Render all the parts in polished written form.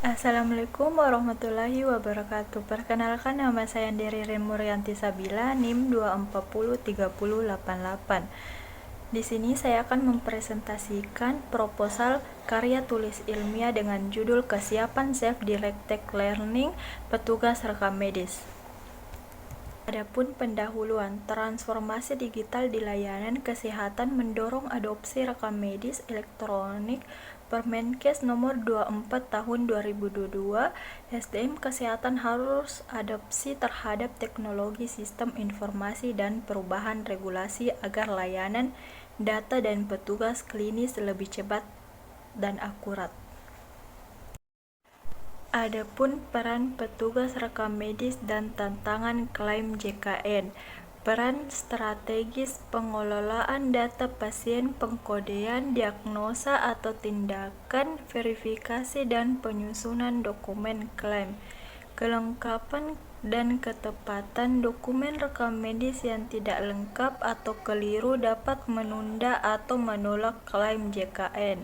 Assalamualaikum warahmatullahi wabarakatuh. Perkenalkan, nama saya Ririn Murianti Sabila, NIM 2403088. Di sini saya akan mempresentasikan proposal karya tulis ilmiah dengan judul Kesiapan Self-Directed Learning Petugas Rekam Medis. Adapun pendahuluan, transformasi digital di layanan kesehatan mendorong adopsi rekam medis elektronik. Permenkes nomor 24 tahun 2022, SDM kesehatan harus adopsi terhadap teknologi sistem informasi dan perubahan regulasi agar layanan, data dan petugas klinis lebih cepat dan akurat. Adapun peran petugas rekam medis dan tantangan klaim JKN. Peran strategis pengelolaan data pasien, pengkodean, diagnosa atau tindakan, verifikasi dan penyusunan dokumen klaim. Kelengkapan dan ketepatan dokumen rekam medis yang tidak lengkap atau keliru dapat menunda atau menolak klaim JKN.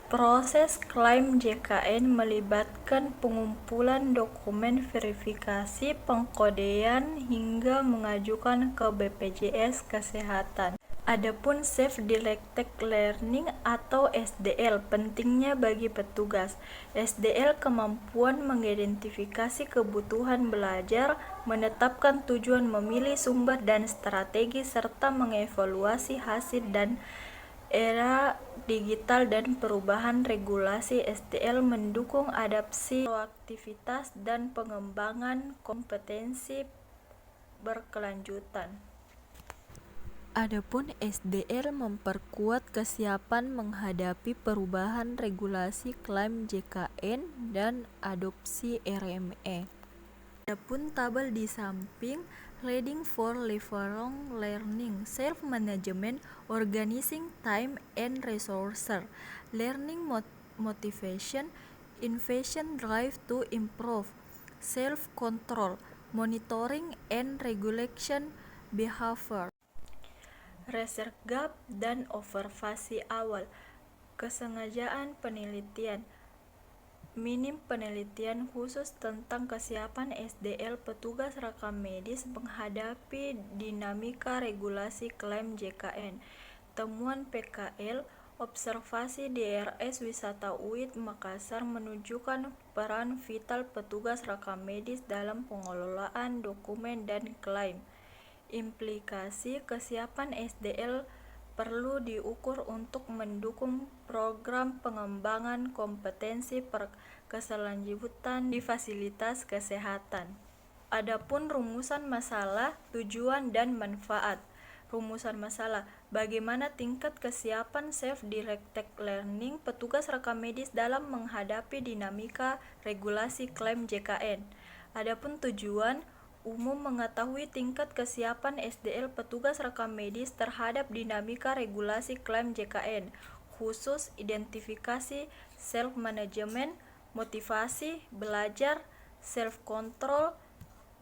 Proses klaim JKN melibatkan pengumpulan dokumen verifikasi, pengkodean, hingga mengajukan ke BPJS Kesehatan. Adapun Self-Directed Learning atau SDL, pentingnya bagi petugas. SDL kemampuan mengidentifikasi kebutuhan belajar, menetapkan tujuan, memilih sumber dan strategi, serta mengevaluasi hasil dan era digital dan perubahan regulasi. SDL mendukung adaptasi, proaktivitas, dan pengembangan kompetensi berkelanjutan. Adapun SDL memperkuat kesiapan menghadapi perubahan regulasi klaim JKN dan adopsi RME. Adapun tabel di samping, Leading for Lifelong Learning, Self-Management, Organizing Time and Resources, Learning Motivation, Innovation Drive to Improve, Self-Control, Monitoring and Regulation Behavior. Research gap dan observasi awal. Kesengajaan penelitian. Minim penelitian khusus tentang kesiapan SDL petugas rekam medis menghadapi dinamika regulasi klaim JKN. Temuan PKL, observasi di RS Wisata UID Makassar menunjukkan peran vital petugas rekam medis dalam pengelolaan dokumen dan klaim. Implikasi kesiapan SDL perlu diukur untuk mendukung program pengembangan kompetensi berkelanjutan di fasilitas kesehatan. Adapun rumusan masalah, tujuan dan manfaat. Rumusan masalah, bagaimana tingkat kesiapan self-directed learning petugas rekam medis dalam menghadapi dinamika regulasi klaim JKN. Adapun tujuan, umum mengetahui tingkat kesiapan SDL petugas rekam medis terhadap dinamika regulasi klaim JKN, khusus identifikasi, self-management, motivasi, belajar, self-control,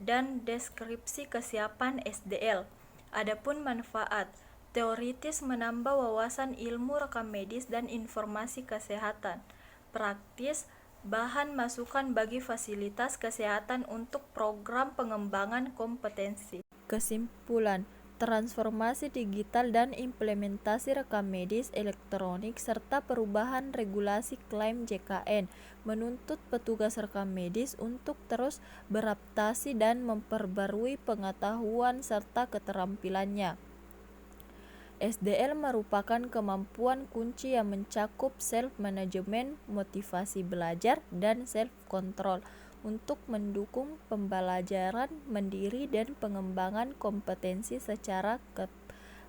dan deskripsi kesiapan SDL. Adapun manfaat, teoritis menambah wawasan ilmu rekam medis dan informasi kesehatan. Praktis, bahan masukan bagi fasilitas kesehatan untuk program pengembangan kompetensi. Kesimpulan, transformasi digital dan implementasi rekam medis elektronik serta perubahan regulasi klaim JKN menuntut petugas rekam medis untuk terus beradaptasi dan memperbarui pengetahuan serta keterampilannya. SDL merupakan kemampuan kunci yang mencakup self-management, motivasi belajar, dan self-control untuk mendukung pembelajaran mandiri dan pengembangan kompetensi secara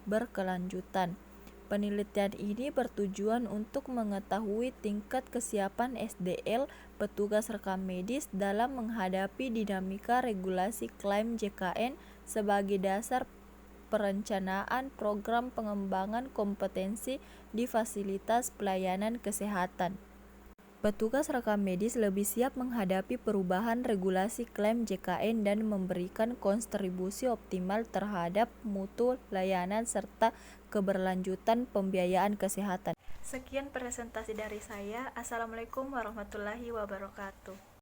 berkelanjutan. Penelitian ini bertujuan untuk mengetahui tingkat kesiapan SDL petugas rekam medis dalam menghadapi dinamika regulasi klaim JKN sebagai dasar perencanaan program pengembangan kompetensi di fasilitas pelayanan kesehatan. Petugas rekam medis lebih siap menghadapi perubahan regulasi klaim JKN dan memberikan kontribusi optimal terhadap mutu layanan serta keberlanjutan pembiayaan kesehatan. Sekian presentasi dari saya. Assalamualaikum warahmatullahi wabarakatuh.